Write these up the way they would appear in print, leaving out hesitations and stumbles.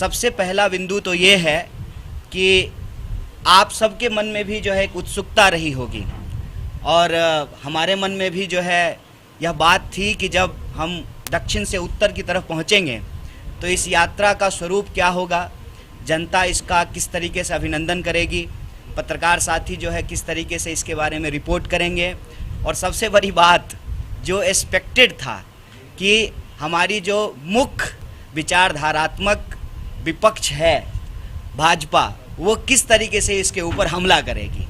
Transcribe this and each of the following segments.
सबसे पहला बिंदु तो ये है कि आप सबके मन में भी जो है एक उत्सुकता रही होगी और हमारे मन में भी जो है यह बात थी कि जब हम दक्षिण से उत्तर की तरफ पहुंचेंगे तो इस यात्रा का स्वरूप क्या होगा, जनता इसका किस तरीके से अभिनंदन करेगी, पत्रकार साथी जो है किस तरीके से इसके बारे में रिपोर्ट करेंगे। और सबसे बड़ी बात जो एक्सपेक्टेड था कि हमारी जो मुख्य विचारधारात्मक विपक्ष है भाजपा, वो किस तरीके से इसके ऊपर हमला करेगी।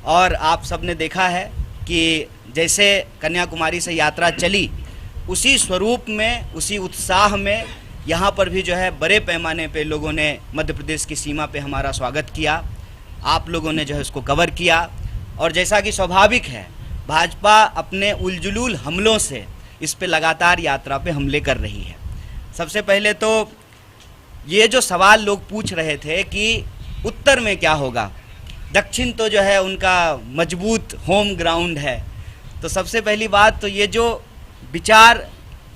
और आप सब ने देखा है कि जैसे कन्याकुमारी से यात्रा चली उसी स्वरूप में, उसी उत्साह में यहाँ पर भी जो है बड़े पैमाने पे लोगों ने मध्य प्रदेश की सीमा पे हमारा स्वागत किया। आप लोगों ने जो है उसको कवर किया और जैसा कि स्वाभाविक है भाजपा अपने उलझुल हमलों से इस पे लगातार यात्रा पे हमले कर रही है। सबसे पहले तो ये जो सवाल लोग पूछ रहे थे कि उत्तर में क्या होगा, दक्षिण तो जो है उनका मजबूत होम ग्राउंड है। तो सबसे पहली बात तो ये जो विचार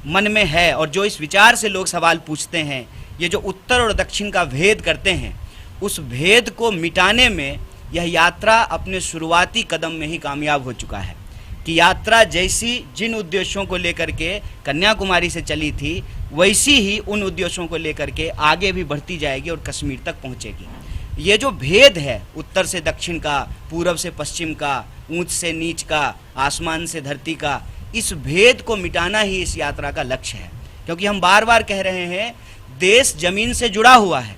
मन में है और जो इस विचार से लोग सवाल पूछते हैं, ये जो उत्तर और दक्षिण का भेद करते हैं, उस भेद को मिटाने में यह यात्रा अपने शुरुआती कदम में ही कामयाब हो चुका है। कि यात्रा जैसी जिन उद्देश्यों को लेकर के कन्याकुमारी से चली थी वैसी ही उन उद्देश्यों को लेकर के आगे भी बढ़ती जाएगी और कश्मीर तक पहुंचेगी। ये जो भेद है उत्तर से दक्षिण का, पूरब से पश्चिम का, ऊंच से नीच का, आसमान से धरती का, इस भेद को मिटाना ही इस यात्रा का लक्ष्य है। क्योंकि हम बार बार कह रहे हैं देश जमीन से जुड़ा हुआ है,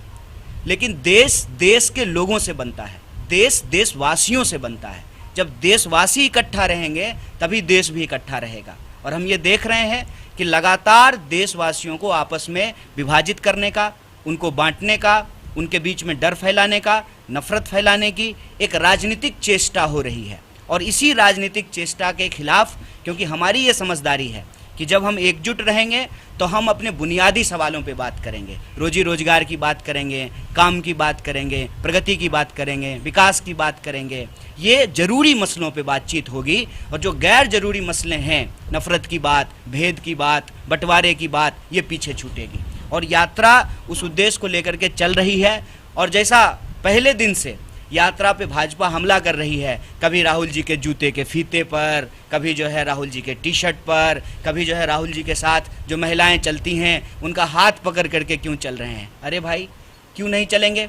लेकिन देश देश के लोगों से बनता है, देश देशवासियों से बनता है। जब देशवासी इकट्ठा रहेंगे तभी देश भी इकट्ठा रहेगा। और हम ये देख रहे हैं कि लगातार देशवासियों को आपस में विभाजित करने का, उनको बांटने का, उनके बीच में डर फैलाने का, नफरत फैलाने की एक राजनीतिक चेष्टा हो रही है। और इसी राजनीतिक चेष्टा के खिलाफ, क्योंकि हमारी ये समझदारी है कि जब हम एकजुट रहेंगे तो हम अपने बुनियादी सवालों पे बात करेंगे, रोजी रोजगार की बात करेंगे, काम की बात करेंगे, प्रगति की बात करेंगे, विकास की बात करेंगे। ये जरूरी मसलों पे बातचीत होगी और जो गैर जरूरी मसले हैं, नफरत की बात, भेद की बात, बंटवारे की बात, ये पीछे छूटेगी। और यात्रा उस उद्देश्य को लेकर के चल रही है। और जैसा पहले दिन से यात्रा पे भाजपा हमला कर रही है, कभी राहुल जी के जूते के फीते पर, कभी जो है राहुल जी के टी शर्ट पर, कभी जो है राहुल जी के साथ जो महिलाएं चलती हैं उनका हाथ पकड़ करके क्यों चल रहे हैं। अरे भाई, क्यों नहीं चलेंगे?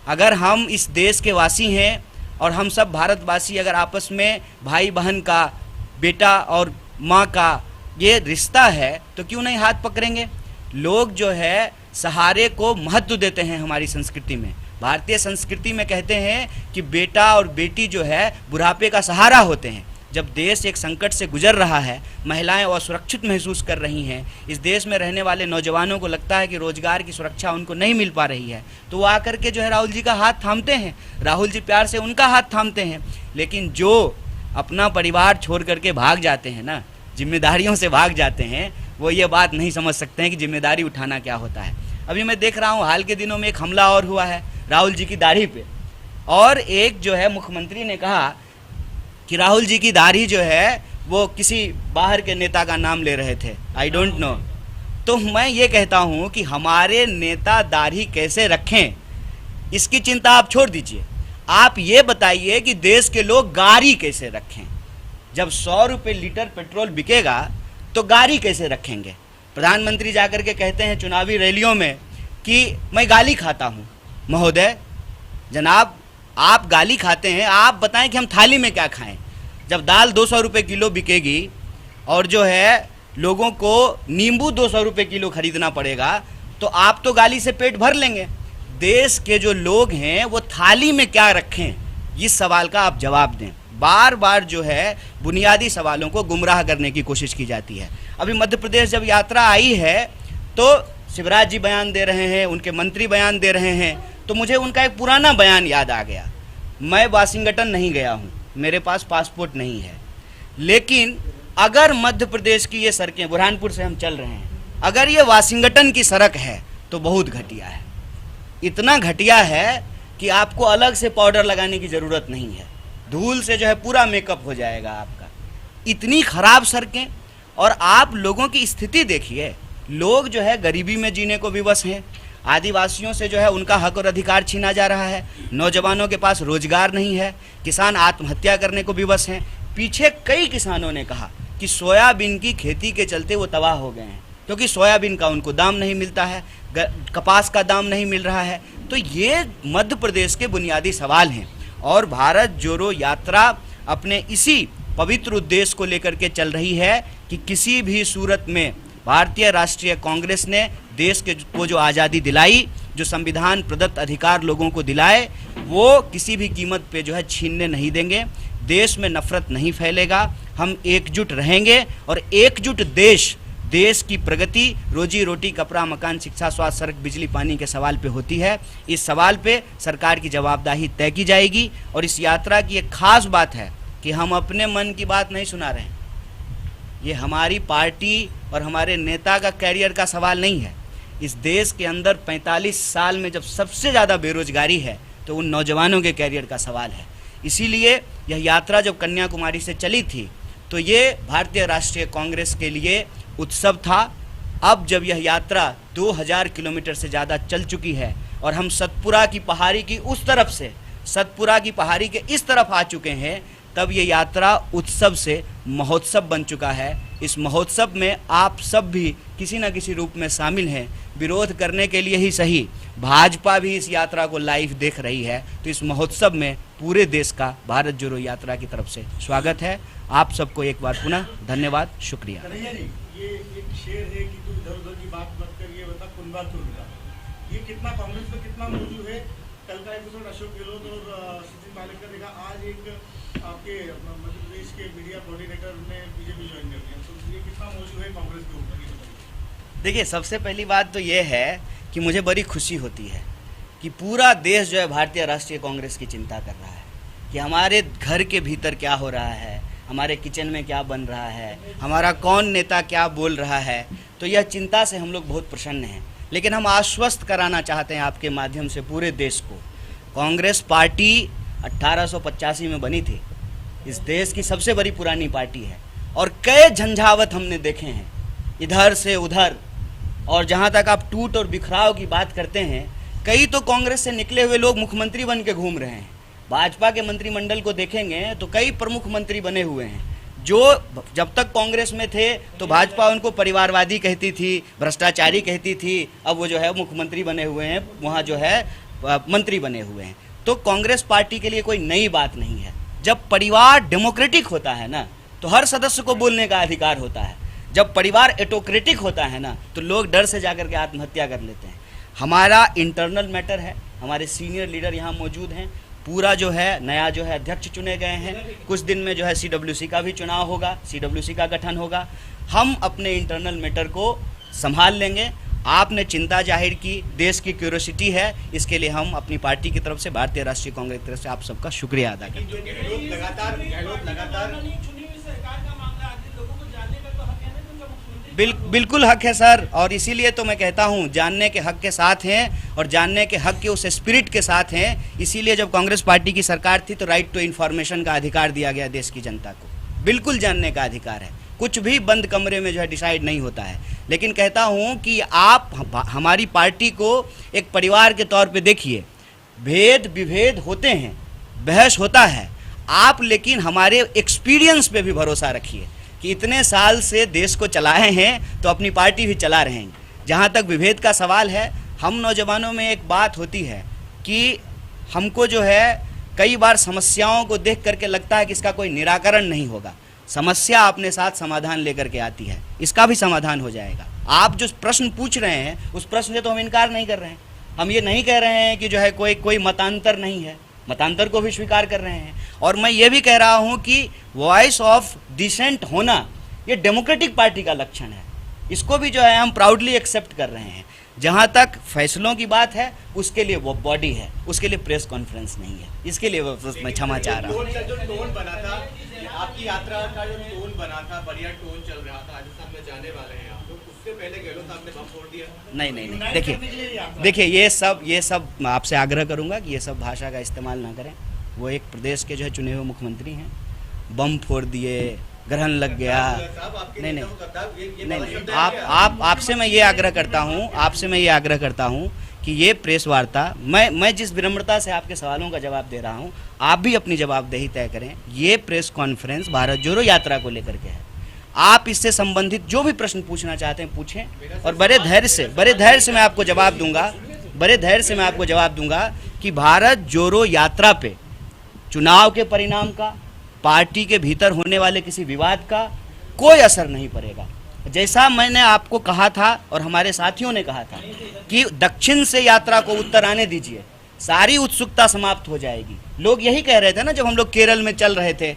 अगर हम इस देश के वासी हैं और हम सब भारतवासी अगर आपस में भाई बहन का, बेटा और माँ का ये रिश्ता है तो क्यों नहीं हाथ पकड़ेंगे। लोग जो है सहारे को महत्व देते हैं। हमारी संस्कृति में, भारतीय संस्कृति में कहते हैं कि बेटा और बेटी जो है बुढ़ापे का सहारा होते हैं। जब देश एक संकट से गुजर रहा है, महिलाएं असुरक्षित महसूस कर रही हैं, इस देश में रहने वाले नौजवानों को लगता है कि रोजगार की सुरक्षा उनको नहीं मिल पा रही है, तो वो आकर के जो है राहुल जी का हाथ थामते हैं, राहुल जी प्यार से उनका हाथ थामते हैं। लेकिन जो अपना परिवार छोड़ करके भाग जाते हैं ना, जिम्मेदारियों से भाग जाते हैं, वो ये बात नहीं समझ सकते हैं कि जिम्मेदारी उठाना क्या होता है। अभी मैं देख रहा हूँ हाल के दिनों में एक हमला और हुआ है राहुल जी की दाढ़ी पे, और एक जो है मुख्यमंत्री ने कहा कि राहुल जी की दाढ़ी जो है वो किसी बाहर के नेता का नाम ले रहे थे, आई डोंट नो। तो मैं ये कहता हूँ कि हमारे नेता दाढ़ी कैसे रखें इसकी चिंता आप छोड़ दीजिए, आप ये बताइए कि देश के लोग गाड़ी कैसे रखें। जब 100 रुपये लीटर पेट्रोल बिकेगा तो गाड़ी कैसे रखेंगे। प्रधानमंत्री जाकर के कहते हैं चुनावी रैलियों में कि मैं गाली खाता हूँ। महोदय, जनाब, आप गाली खाते हैं, आप बताएं कि हम थाली में क्या खाएं। जब दाल 200 रुपये किलो बिकेगी और जो है लोगों को नींबू 200 रुपये किलो खरीदना पड़ेगा, तो आप तो गाली से पेट भर लेंगे। देश के जो लोग हैं वो थाली में क्या रखें, इस सवाल का आप जवाब दें। बार बार जो है बुनियादी सवालों को गुमराह करने की कोशिश की जाती है। अभी मध्य प्रदेश जब यात्रा आई है तो शिवराज जी बयान दे रहे हैं, उनके मंत्री बयान दे रहे हैं, तो मुझे उनका एक पुराना बयान याद आ गया। मैं वाशिंगटन नहीं गया हूँ, मेरे पास पासपोर्ट नहीं है, लेकिन अगर मध्य प्रदेश की ये सड़कें, बुरहानपुर से हम चल रहे हैं, अगर ये वाशिंगटन की सड़क है तो बहुत घटिया है। इतना घटिया है कि आपको अलग से पाउडर लगाने की ज़रूरत नहीं है, धूल से जो है पूरा मेकअप हो जाएगा आपका। इतनी ख़राब सड़कें, और आप लोगों की स्थिति देखिए, लोग जो है गरीबी में जीने को विवश हैं। आदिवासियों से जो है उनका हक और अधिकार छीना जा रहा है, नौजवानों के पास रोजगार नहीं है, किसान आत्महत्या करने को विवश हैं। पीछे कई किसानों ने कहा कि सोयाबीन की खेती के चलते वो तबाह हो गए हैं, क्योंकि सोयाबीन का उनको दाम नहीं मिलता है, कपास का दाम नहीं मिल रहा है। तो ये मध्य प्रदेश के बुनियादी सवाल हैं और भारत जोड़ो यात्रा अपने इसी पवित्र उद्देश्य को लेकर के चल रही है कि किसी भी सूरत में भारतीय राष्ट्रीय कांग्रेस ने देश को जो आज़ादी दिलाई, जो संविधान प्रदत्त अधिकार लोगों को दिलाए, वो किसी भी कीमत पे जो है छीनने नहीं देंगे। देश में नफरत नहीं फैलेगा, हम एकजुट रहेंगे और एकजुट देश की प्रगति रोजी रोटी, कपड़ा, मकान, शिक्षा, स्वास्थ्य, सड़क, बिजली, पानी के सवाल पे होती है। इस सवाल पे सरकार की जवाबदेही तय की जाएगी और इस यात्रा की एक खास बात है कि हम अपने मन की बात नहीं सुना रहे हैं। ये हमारी पार्टी और हमारे नेता का कैरियर का सवाल नहीं है। इस देश के अंदर 45 साल में जब सबसे ज़्यादा बेरोजगारी है तो उन नौजवानों के कैरियर का सवाल है। इसीलिए यह यात्रा जब कन्याकुमारी से चली थी तो ये भारतीय राष्ट्रीय कांग्रेस के लिए उत्सव था। अब जब यह यात्रा 2000 किलोमीटर से ज़्यादा चल चुकी है और हम सतपुरा की पहाड़ी की उस तरफ से सतपुरा की पहाड़ी के इस तरफ आ चुके हैं, तब ये यात्रा उत्सव से महोत्सव बन चुका है। इस महोत्सव में आप सब भी किसी न किसी रूप में शामिल हैं। विरोध करने के लिए ही सही, भाजपा भी इस यात्रा को लाइव देख रही है। तो इस महोत्सव में पूरे देश का भारत जोड़ो यात्रा की तरफ से स्वागत है। आप सबको एक बार पुनः धन्यवाद, शुक्रिया। ये एक शेर है कि तू इधर उधर की बात मत कर, ये बता कुंभा तुरंगा, ये कितना कांग्रेस में कितना मौजूद है? कल का एपिसोड अशोक गहलोत और सचिन पायलट का देखा, आज एक आपके मध्य प्रदेश के मीडिया कोऑर्डिनेटर ने बीजेपी ज्वाइन कर दिया, तो ये कितना मौजूद है कांग्रेस के ऊपर? देखिए, सबसे पहली बात तो ये है कि मुझे बड़ी खुशी होती है कि पूरा देश जो है भारतीय राष्ट्रीय कांग्रेस की चिंता कर रहा है कि हमारे घर के भीतर क्या हो रहा है, हमारे किचन में क्या बन रहा है, हमारा कौन नेता क्या बोल रहा है। तो यह चिंता से हम लोग बहुत प्रसन्न हैं। लेकिन हम आश्वस्त कराना चाहते हैं आपके माध्यम से पूरे देश को, कांग्रेस पार्टी 1885 में बनी थी, इस देश की सबसे बड़ी पुरानी पार्टी है और कई झंझावत हमने देखे हैं इधर से उधर। और जहाँ तक आप टूट और बिखराव की बात करते हैं, कई तो कांग्रेस से निकले हुए लोग मुख्यमंत्री बन के घूम रहे हैं। भाजपा के मंत्रिमंडल को देखेंगे तो कई प्रमुख मंत्री बने हुए हैं जो जब तक कांग्रेस में थे तो भाजपा उनको परिवारवादी कहती थी, भ्रष्टाचारी कहती थी। अब वो जो है मुख्यमंत्री बने हुए हैं, वहाँ जो है मंत्री बने हुए हैं। तो कांग्रेस पार्टी के लिए कोई नई बात नहीं है। जब परिवार डेमोक्रेटिक होता है ना तो हर सदस्य को बोलने का अधिकार होता है। जब परिवार एटोक्रेटिक होता है ना तो लोग डर से जाकर के आत्महत्या कर लेते हैं। हमारा इंटरनल मैटर है, हमारे सीनियर लीडर यहाँ मौजूद हैं, पूरा जो है नया जो है अध्यक्ष चुने गए हैं। कुछ दिन में जो है CWC का भी चुनाव होगा, CWC का गठन होगा। हम अपने इंटरनल मैटर को संभाल लेंगे। आपने चिंता जाहिर की, देश की क्यूरियोसिटी है, इसके लिए हम अपनी पार्टी की तरफ से, भारतीय राष्ट्रीय कांग्रेस की तरफ से आप सबका शुक्रिया अदा करते हैं। बिल्कुल हक है सर, और इसीलिए तो मैं कहता हूं जानने के हक के साथ हैं और जानने के हक के उस स्पिरिट के साथ हैं। इसीलिए जब कांग्रेस पार्टी की सरकार थी तो राइट टू इन्फॉर्मेशन का अधिकार दिया गया देश की जनता को। बिल्कुल जानने का अधिकार है, कुछ भी बंद कमरे में जो है डिसाइड नहीं होता है। लेकिन कहता हूं कि आप हमारी पार्टी को एक परिवार के तौर पे देखिए। भेद विभेद होते हैं, बहस होता है, आप लेकिन हमारे एक्सपीरियंस पे भी भरोसा रखिए कि इतने साल से देश को चलाए हैं तो अपनी पार्टी भी चला रहे हैं। जहाँ तक विभेद का सवाल है, हम नौजवानों में एक बात होती है कि हमको जो है कई बार समस्याओं को देख करके लगता है कि इसका कोई निराकरण नहीं होगा। समस्या अपने साथ समाधान लेकर के आती है, इसका भी समाधान हो जाएगा। आप जो प्रश्न पूछ रहे हैं उस प्रश्न से तो हम इनकार नहीं कर रहे हैं। हम ये नहीं कह रहे हैं कि जो है कोई मतांतर नहीं है, मतांतर को भी स्वीकार कर रहे हैं। और मैं ये भी कह रहा हूँ कि वॉइस ऑफ डिसेंट होना ये डेमोक्रेटिक पार्टी का लक्षण है, इसको भी जो है हम प्राउडली एक्सेप्ट कर रहे हैं। जहाँ तक फैसलों की बात है उसके लिए वो बॉडी है, उसके लिए प्रेस कॉन्फ्रेंस नहीं है। इसके लिए मैं क्षमा चाह रहा हूँ। जो टोन बना था आपकी यात्रा का, जो टोन बना था, बढ़िया टोन चल रहा था, राजस्थान में जाने वाले हैं आप, तो उससे पहले गहलोत साहब ने बम फोड़ दिया। नहीं, देखिए ये सब मैं आपसे आग्रह करूंगा कि ये सब भाषा का इस्तेमाल ना करें। वो एक प्रदेश के जो है चुने हुए मुख्यमंत्री हैं, बम फोड़ दिए, ग्रहण लग गया। नहीं, आप आपसे मैं ये आग्रह करता हूँ कि ये प्रेस वार्ता, मैं जिस विनम्रता से आपके सवालों का जवाब दे रहा हूँ, आप भी अपनी जवाबदेही तय करें। ये प्रेस कॉन्फ्रेंस भारत जोड़ो यात्रा को लेकर के है। आप इससे संबंधित जो भी प्रश्न पूछना चाहते हैं पूछें, और बड़े धैर्य से मैं आपको जवाब दूंगा कि भारत जोड़ो यात्रा पे चुनाव के परिणाम का, पार्टी के भीतर होने वाले किसी विवाद का कोई असर नहीं पड़ेगा। जैसा मैंने आपको कहा था और हमारे साथियों ने कहा था कि दक्षिण से यात्रा को उत्तर आने दीजिए, सारी उत्सुकता समाप्त हो जाएगी। लोग यही कह रहे थे ना जब हम लोग केरल में चल रहे थे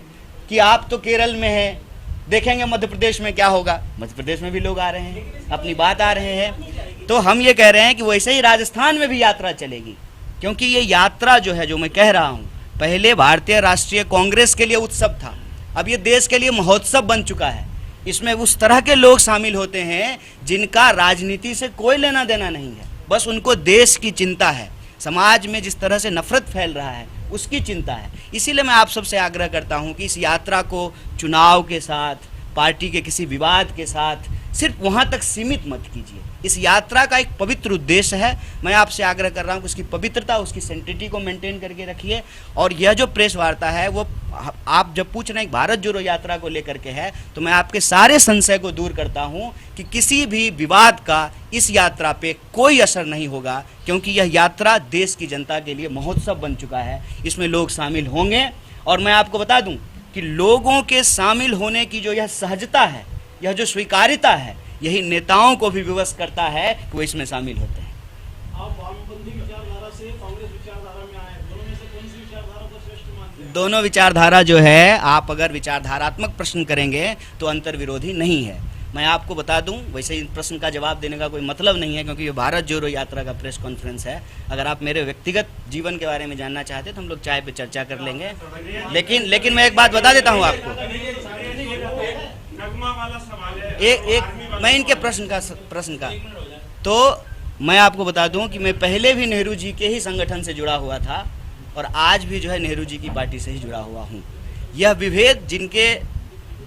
कि आप तो केरल में हैं, देखेंगे मध्य प्रदेश में क्या होगा। मध्य प्रदेश में भी लोग आ रहे हैं, अपनी बात आ रहे हैं। तो हम ये कह रहे हैं कि वैसे ही राजस्थान में भी यात्रा चलेगी, क्योंकि ये यात्रा जो है, जो मैं कह रहा हूँ, पहले भारतीय राष्ट्रीय कांग्रेस के लिए उत्सव था, अब ये देश के लिए महोत्सव बन चुका है। इसमें उस तरह के लोग शामिल होते हैं जिनका राजनीति से कोई लेना देना नहीं है, बस उनको देश की चिंता है, समाज में जिस तरह से नफरत फैल रहा है उसकी चिंता है। इसीलिए मैं आप सबसे आग्रह करता हूं कि इस यात्रा को चुनाव के साथ, पार्टी के किसी विवाद के साथ सिर्फ वहां तक सीमित मत कीजिए। इस यात्रा का एक पवित्र उद्देश्य है, मैं आपसे आग्रह कर रहा हूं कि उसकी पवित्रता, उसकी सेंटिटी को मेंटेन करके रखिए। और यह जो प्रेस वार्ता है वो आप जब पूछ रहे हैं भारत जोड़ो यात्रा को लेकर के है, तो मैं आपके सारे संशय को दूर करता हूं कि किसी भी विवाद का इस यात्रा पे कोई असर नहीं होगा, क्योंकि यह यात्रा देश की जनता के लिए महोत्सव बन चुका है। इसमें लोग शामिल होंगे, और मैं आपको बता दूं कि लोगों के शामिल होने की जो यह सहजता है, यह जो स्वीकार्यता है, यही नेताओं को भी विवश करता है कि वो इसमें शामिल होते हैं। आप वामपंथी विचारधारा से कांग्रेस विचारधारा में आए, दोनों में से कौन सी विचारधारा को श्रेष्ठ मानते हैं? दोनों विचारधारा जो है, आप अगर विचारधारात्मक प्रश्न करेंगे तो अंतर विरोधी नहीं है। मैं आपको बता दूं, वैसे ही प्रश्न का जवाब देने का कोई मतलब नहीं है, क्योंकि ये भारत जोड़ो यात्रा का प्रेस कॉन्फ्रेंस है। अगर आप मेरे व्यक्तिगत जीवन के बारे में जानना चाहते तो हम लोग चाय पे चर्चा कर लेंगे। लेकिन मैं एक बात बता देता हूँ आपको, मैं इनके प्रश्न का तो मैं आपको बता दूं कि मैं पहले भी नेहरू जी के ही संगठन से जुड़ा हुआ था, और आज भी जो है नेहरू जी की पार्टी से ही जुड़ा हुआ हूँ। यह विभेद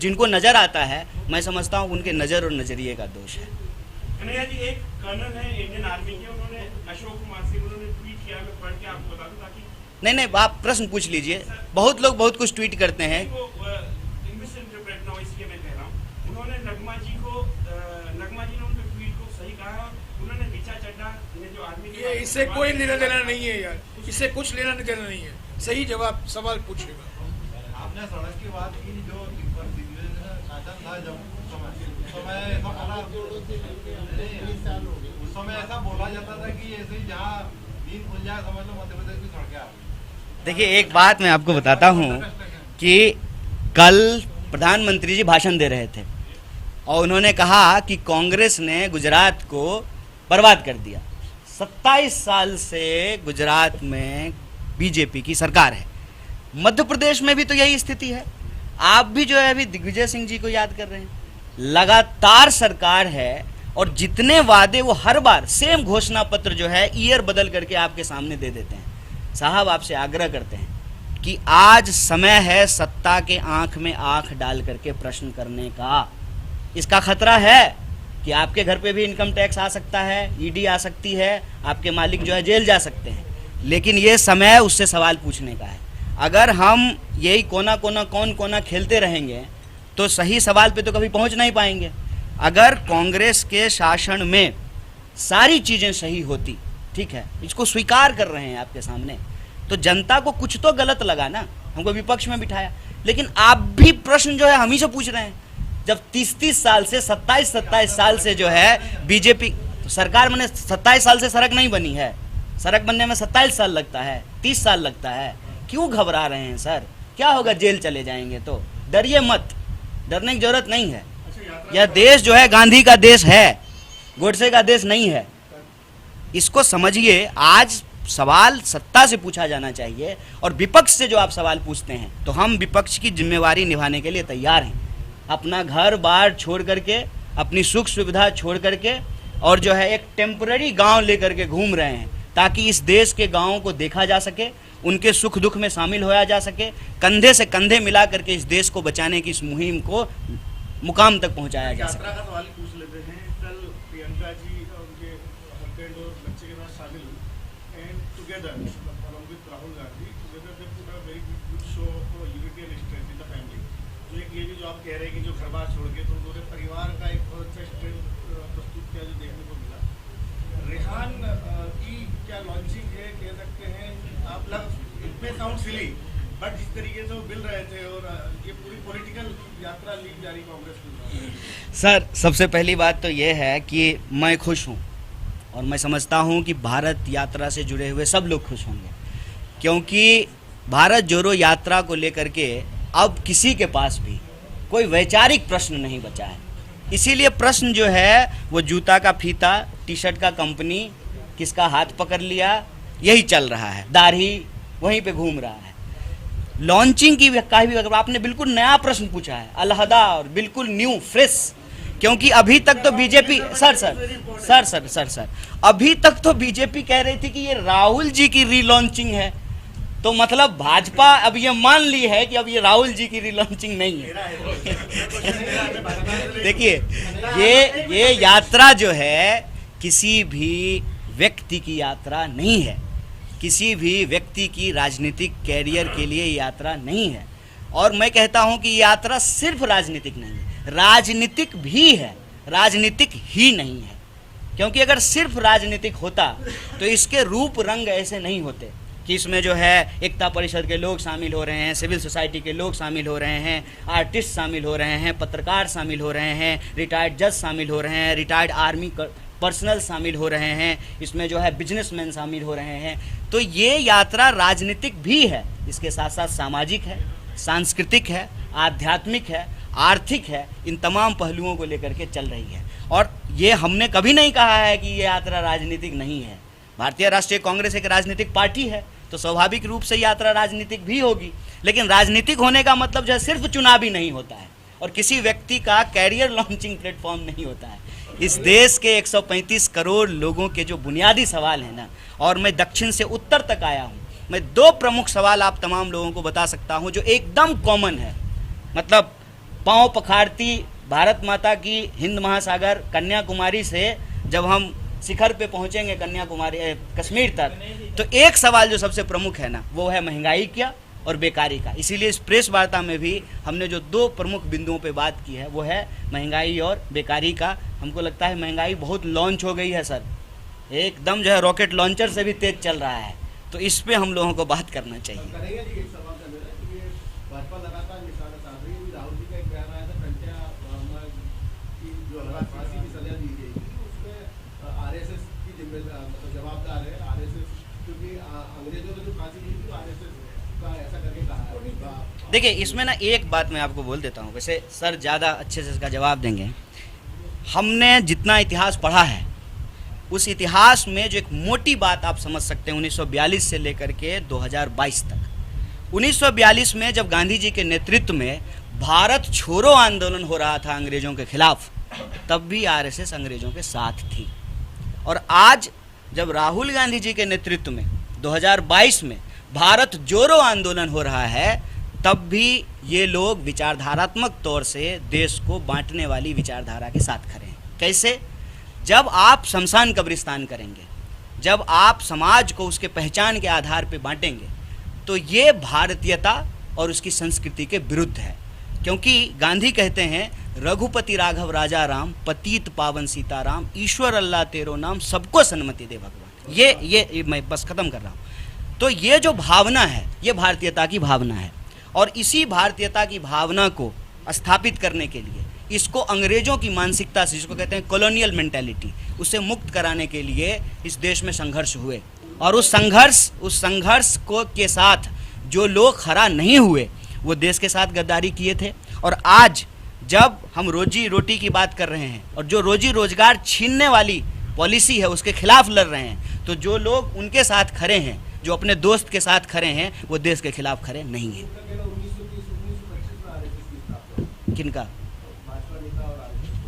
जिनको नज़र आता है, मैं समझता हूँ उनके नज़र और नज़रिए का दोष है। कन्हैया जी, एक कर्नल है इंडियन आर्मी के, उन्होंने अशोक कुमार सिंह उन्होंने ट्वीट किया, मैं पढ़ के आपको बता दूं ताकि नहीं, आप प्रश्न पूछ लीजिए। बहुत लोग बहुत कुछ ट्वीट करते हैं। इंग्लिश इंटरप्रेट ना, इसलिए मैं कह रहा हूँ। उन्होंने नगमा जी ने उनके ट्वीट को सही कहा। उन्होंने ऋचा चड्ढा ने जो आर्मी ये इससे कोई लेना देना नहीं है यार, इससे कुछ लेना देना नहीं है। सही जवाब सवाल पूछेगा। आपने सड़क की बात की, जो शासन था जब उस समय ऐसा बोला जाता था कि ऐसे ही जहाँ नींद खुल जाए समझ लो मध्य प्रदेश की सड़कें। देखिए, एक बात मैं आपको बताता हूँ कि कल प्रधानमंत्री जी भाषण दे रहे थे और उन्होंने कहा कि कांग्रेस ने गुजरात को बर्बाद कर दिया। 27 साल से गुजरात में बीजेपी की सरकार है। मध्य प्रदेश में भी तो यही स्थिति है। आप भी जो है अभी दिग्विजय सिंह जी को याद कर रहे हैं, लगातार सरकार है और जितने वादे वो हर बार सेम घोषणा पत्र जो है ईयर बदल करके आपके सामने दे देते हैं। साहब, आपसे आग्रह करते हैं कि आज समय है सत्ता के आंख में आंख डाल करके प्रश्न करने का। इसका खतरा है कि आपके घर पे भी इनकम टैक्स आ सकता है, ईडी आ सकती है, आपके मालिक जो है जेल जा सकते हैं, लेकिन ये समय उससे सवाल पूछने का है। अगर हम यही कौन कोना खेलते रहेंगे तो सही सवाल पे तो कभी पहुंच नहीं पाएंगे। अगर कांग्रेस के शासन में सारी चीज़ें सही होती, ठीक है, इसको स्वीकार कर रहे हैं आपके सामने, तो जनता को कुछ तो गलत लगा ना, हमको विपक्ष में बिठाया। लेकिन आप भी प्रश्न जो है हम ही से पूछ रहे हैं। जब 30 साल से 27 साल से जो है बीजेपी तो सरकार बने, 27 साल से सड़क नहीं बनी है। सड़क बनने में 27 साल लगता है, 30 साल लगता है। क्यों घबरा रहे हैं सर? क्या होगा, जेल चले जाएंगे तो? डरिए मत, डरने की जरूरत नहीं है। यह देश जो है गांधी का देश है, गोडसे का देश नहीं है। इसको समझिए। आज सवाल सत्ता से पूछा जाना चाहिए, और विपक्ष से जो आप सवाल पूछते हैं तो हम विपक्ष की जिम्मेवारी निभाने के लिए तैयार हैं। अपना घर बार छोड़ करके, अपनी सुख सुविधा छोड़ करके, और जो है एक टेम्पररी गांव लेकर के घूम रहे हैं, ताकि इस देश के गांवों को देखा जा सके, उनके सुख दुख में शामिल होया जा सके, कंधे से कंधे मिला करके इस देश को बचाने की इस मुहिम को मुकाम तक पहुंचाया जा सके। यात्रा का सवाल पूछ लेते हैं। कल प्रियंका जी उनके हस्बैंड और बच्चे के साथ शामिल हुए, together, along with Rahul Gandhi, together they put a very good show of unity and strength in the family. जो एक ये भी जो आप कह रहे हैं कि जो घर बार छोड़ के तो उन्होंने परिवार का एक बहुत अच्छा स्ट्रेंथ प्रस्तुत किया जो देखने को मिला। रेहान की क्या लॉन्चिंग है कह सकते हैं आप लग it may sound silly but जिस तरीके से वो मिल रहे थे और ये पूरी पॉलिटिकल यात्रा लीड जारी कांग्रेस की। सर, सबसे पहली बात तो ये है कि मैं खुश हूँ और मैं समझता हूँ कि भारत यात्रा से जुड़े हुए सब लोग खुश होंगे, क्योंकि भारत जोड़ो यात्रा को लेकर के अब किसी के पास भी कोई वैचारिक प्रश्न नहीं बचा है। इसीलिए प्रश्न जो है वो जूता का फीता, टी शर्ट का कंपनी, किसका हाथ पकड़ लिया, यही चल रहा है, दाढ़ी वहीं पे घूम रहा है। लॉन्चिंग की का भी अगर आपने बिल्कुल नया प्रश्न पूछा है, अलहदा और बिल्कुल न्यू फ्रेश, क्योंकि अभी तक तो बीजेपी सर अभी तक तो बीजेपी कह रही थी कि ये राहुल जी की रीलॉन्चिंग है, तो मतलब भाजपा अब ये मान ली है कि अब ये राहुल जी की रीलॉन्चिंग नहीं है। देखिए, ये यात्रा जो है किसी भी व्यक्ति की यात्रा नहीं है, किसी भी व्यक्ति की राजनीतिक कैरियर के लिए यात्रा नहीं है। और मैं कहता हूं कि यात्रा सिर्फ राजनीतिक नहीं है, राजनीतिक भी है, राजनीतिक ही नहीं है। क्योंकि अगर सिर्फ राजनीतिक होता तो इसके रूप रंग ऐसे नहीं होते कि इसमें जो है एकता परिषद के लोग शामिल हो रहे हैं, सिविल सोसाइटी के लोग शामिल हो रहे हैं, आर्टिस्ट शामिल हो रहे हैं, पत्रकार शामिल हो रहे हैं, रिटायर्ड जज शामिल हो रहे हैं, रिटायर्ड आर्मी पर्सनल शामिल हो रहे हैं, इसमें जो है बिजनेसमैन शामिल हो रहे हैं। तो ये यात्रा राजनीतिक भी है, इसके साथ साथ सामाजिक है, सांस्कृतिक है, आध्यात्मिक है, आर्थिक है, इन तमाम पहलुओं को लेकर के चल रही है। और ये हमने कभी नहीं कहा है कि ये यात्रा राजनीतिक नहीं है। भारतीय राष्ट्रीय कांग्रेस एक राजनीतिक पार्टी है, तो स्वाभाविक रूप से यात्रा राजनीतिक भी होगी। लेकिन राजनीतिक होने का मतलब जो है सिर्फ चुनावी नहीं होता है और किसी व्यक्ति का कैरियर लॉन्चिंग प्लेटफॉर्म नहीं होता है। इस देश के 135 करोड़ लोगों के जो बुनियादी सवाल हैं ना, और मैं दक्षिण से उत्तर तक आया हूँ, मैं 2 प्रमुख सवाल आप तमाम लोगों को बता सकता हूँ जो एकदम कॉमन है। मतलब पाँव पखाड़ती भारत माता की हिंद महासागर कन्याकुमारी से जब हम शिखर पे पहुंचेंगे कन्याकुमारी कश्मीर तक, तो एक सवाल जो सबसे प्रमुख है ना, वो है महंगाई का और बेकारी का। इसीलिए इस प्रेस वार्ता में भी हमने जो 2 प्रमुख बिंदुओं पे बात की है वो है महंगाई और बेकारी का। हमको लगता है महंगाई बहुत लॉन्च हो गई है सर, एकदम जो है रॉकेट लॉन्चर से भी तेज चल रहा है, तो इस पे हम लोगों को बात करना चाहिए। देखिए, इसमें ना एक बात मैं आपको बोल देता हूँ, वैसे सर ज़्यादा अच्छे से इसका जवाब देंगे। हमने जितना इतिहास पढ़ा है उस इतिहास में जो एक मोटी बात आप समझ सकते हैं 1942 से लेकर के 2022 तक। 1942 में जब गांधी जी के नेतृत्व में भारत छोड़ो आंदोलन हो रहा था अंग्रेज़ों के खिलाफ, तब भी आरएसएस अंग्रेज़ों के साथ थी। और आज जब राहुल गांधी जी के नेतृत्व में 2022 में भारत जोड़ो आंदोलन हो रहा है, तब भी ये लोग विचारधारात्मक तौर से देश को बांटने वाली विचारधारा के साथ खड़े हैं। कैसे? जब आप शमशान कब्रिस्तान करेंगे, जब आप समाज को उसके पहचान के आधार पर बांटेंगे, तो ये भारतीयता और उसकी संस्कृति के विरुद्ध है। क्योंकि गांधी कहते हैं, रघुपति राघव राजा राम, पतित पावन सीताराम, ईश्वर अल्लाह तेरो नाम, सबको सन्मति दे भगवान। ये मैं बस ख़त्म कर रहा हूँ। तो ये जो भावना है, ये भारतीयता की भावना है, और इसी भारतीयता की भावना को स्थापित करने के लिए, इसको अंग्रेज़ों की मानसिकता से, जिसको कहते हैं कॉलोनियल मेंटालिटी, उससे मुक्त कराने के लिए इस देश में संघर्ष हुए। और उस संघर्ष को के साथ जो लोग खड़ा नहीं हुए वो देश के साथ गद्दारी किए थे। और आज जब हम रोजी रोटी की बात कर रहे हैं और जो रोजी रोजगार छीनने वाली पॉलिसी है उसके खिलाफ लड़ रहे हैं, तो जो लोग उनके साथ खड़े हैं, जो अपने दोस्त के साथ खड़े हैं, वो देश के खिलाफ खड़े नहीं हैं। किनका?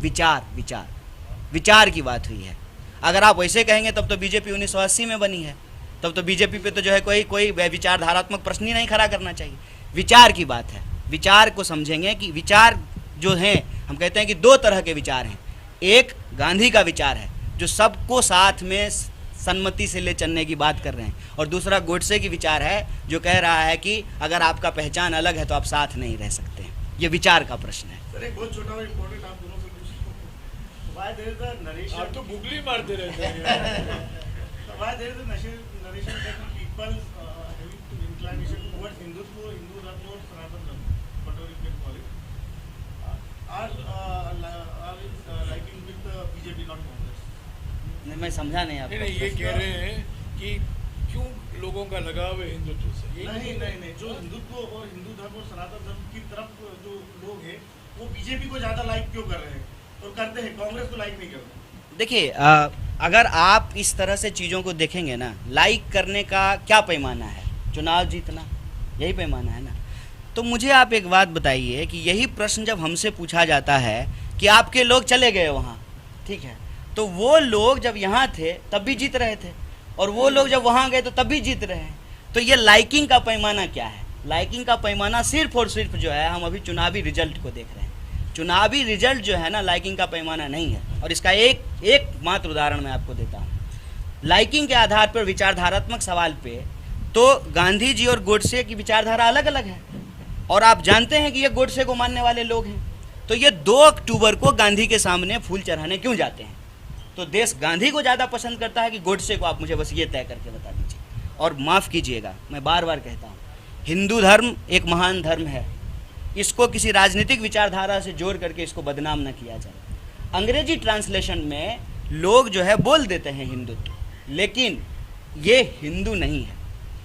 विचार की बात हुई है। अगर आप वैसे कहेंगे तब तो बीजेपी 1980 में बनी है, तब तो बीजेपी पे तो जो है कोई विचारधारात्मक प्रश्न ही नहीं खड़ा करना चाहिए। विचार की बात है, विचार को समझेंगे कि विचार जो हैं, हम कहते हैं कि 2 तरह के विचार हैं। एक गांधी का विचार है जो सबको साथ में सन्मति से ले चलने की बात कर रहे हैं, और दूसरा गोडसे की विचार है जो कह रहा है कि अगर आपका पहचान अलग है तो आप साथ नहीं रह सकते। ये विचार का प्रश्न है। सर एक बहुत छोटा और इम्पोर्टेंट आप दोनों से पूछूं, why there is a narration? आप तो बुगली मारते रहते हैं। Why there is a narration that people having to inclination towards Hindutva, Hindu Dharma or Sanatan Dharma, whatever you can call it, are liking with BJP, not Congress. नहीं, मैं समझा नहीं आपको। नहीं, ये कह रहे हैं कि क्यों लोगों का लगाव है हिंदुत्व से। नहीं, जो हिंदुत्व और हिंदू धर्म और सनातन धर्म की तरफ जो लोग हैं वो बीजेपी को ज्यादा लाइक क्यों कर रहे हैं और करते हैं, कांग्रेस को लाइक नहीं करते? देखिए, अगर आप इस तरह से चीज़ों को देखेंगे ना, लाइक करने का क्या पैमाना है? चुनाव जीतना, यही पैमाना है ना। तो मुझे आप एक बात बताइए कि यही प्रश्न जब हमसे पूछा जाता है कि आपके लोग चले गए वहाँ, ठीक है, तो वो लोग जब यहाँ थे तब भी जीत रहे थे, और वो लोग जब वहाँ गए तो तब भी जीत रहे हैं। तो ये लाइकिंग का पैमाना क्या है? लाइकिंग का पैमाना सिर्फ और सिर्फ जो है, हम अभी चुनावी रिजल्ट को देख रहे हैं। चुनावी रिजल्ट जो है ना, लाइकिंग का पैमाना नहीं है। और इसका एक मात्र उदाहरण मैं आपको देता हूँ। लाइकिंग के आधार पर विचारधारात्मक सवाल पे तो गांधी जी और गोडसे की विचारधारा अलग अलग है, और आप जानते हैं कि ये गोडसे को मानने वाले लोग हैं। तो ये 2 अक्टूबर को गांधी के सामने फूल चढ़ाने क्यों जाते हैं? तो देश गांधी को ज़्यादा पसंद करता है कि गोडसे को? आप मुझे बस ये तय करके बता दीजिए। और माफ़ कीजिएगा, मैं बार बार कहता हूँ, हिंदू धर्म एक महान धर्म है, इसको किसी राजनीतिक विचारधारा से जोड़ करके इसको बदनाम न किया जाए। अंग्रेजी ट्रांसलेशन में लोग जो है बोल देते हैं हिंदुत्व, लेकिन ये हिंदू नहीं है,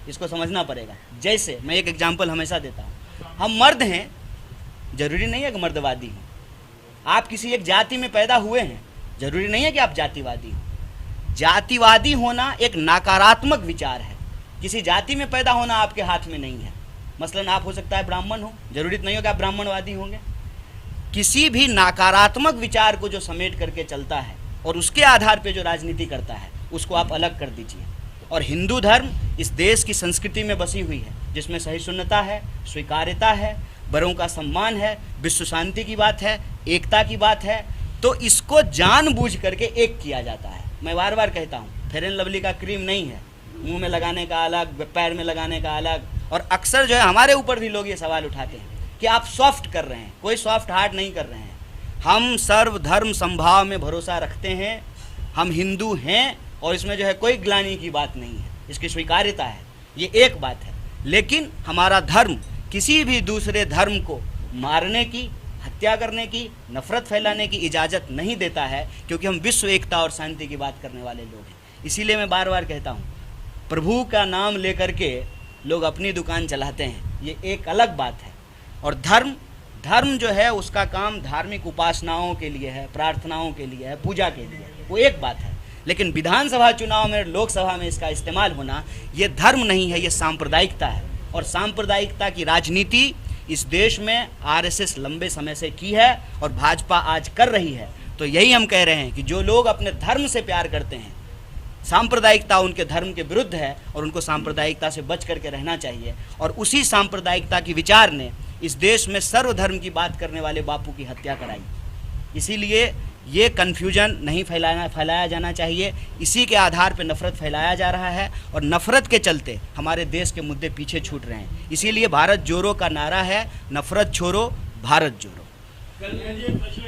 इसको समझना पड़ेगा। जैसे मैं एक एग्जाम्पल हमेशा देता हूँ, हम मर्द हैं, जरूरी नहीं है कि मर्दवादी हों। आप किसी एक जाति में पैदा हुए हैं, जरूरी नहीं है कि आप जातिवादी हो। जातिवादी होना एक नकारात्मक विचार है। किसी जाति में पैदा होना आपके हाथ में नहीं है। मसलन आप हो सकता है ब्राह्मण हो, जरूरी नहीं हो कि आप ब्राह्मणवादी होंगे। किसी भी नकारात्मक विचार को जो समेट करके चलता है और उसके आधार पे जो राजनीति करता है, उसको आप अलग कर दीजिए। और हिंदू धर्म इस देश की संस्कृति में बसी हुई है, जिसमें सहिष्णुता है, स्वीकार्यता है, बड़ों का सम्मान है, विश्व शांति की बात है, एकता की बात है। तो इसको जानबूझ करके एक किया जाता है। मैं बार बार कहता हूँ, फेयर एंड लवली का क्रीम नहीं है, मुंह में लगाने का अलग, पैर में लगाने का अलग। और अक्सर जो है हमारे ऊपर भी लोग ये सवाल उठाते हैं कि आप सॉफ्ट कर रहे हैं। कोई सॉफ्ट हार्ट नहीं कर रहे हैं। हम सर्वधर्म समभाव में भरोसा रखते हैं, हम हिंदू हैं, और इसमें जो है कोई ग्लानि की बात नहीं है, इसकी स्वीकार्यता है, ये एक बात है। लेकिन हमारा धर्म किसी भी दूसरे धर्म को मारने की, हत्या करने की, नफरत फैलाने की इजाज़त नहीं देता है, क्योंकि हम विश्व एकता और शांति की बात करने वाले लोग हैं। इसीलिए मैं बार बार कहता हूँ, प्रभु का नाम लेकर के लोग अपनी दुकान चलाते हैं, ये एक अलग बात है। और धर्म जो है उसका काम धार्मिक उपासनाओं के लिए है, प्रार्थनाओं के लिए है, पूजा के लिए, वो एक बात है। लेकिन विधानसभा चुनाव में, लोकसभा में इसका इस्तेमाल होना, ये धर्म नहीं है, ये सांप्रदायिकता है। और सांप्रदायिकता की राजनीति इस देश में आरएसएस लंबे समय से की है और भाजपा आज कर रही है। तो यही हम कह रहे हैं कि जो लोग अपने धर्म से प्यार करते हैं, सांप्रदायिकता उनके धर्म के विरुद्ध है और उनको सांप्रदायिकता से बच करके रहना चाहिए। और उसी सांप्रदायिकता की विचार ने इस देश में सर्वधर्म की बात करने वाले बापू की हत्या कराई। इसीलिए ये कन्फ्यूजन नहीं फैलाया जाना चाहिए। इसी के आधार पर नफरत फैलाया जा रहा है और नफरत के चलते हमारे देश के मुद्दे पीछे छूट रहे हैं। इसीलिए भारत जोड़ो का नारा है, नफरत छोड़ो, भारत जोड़ो।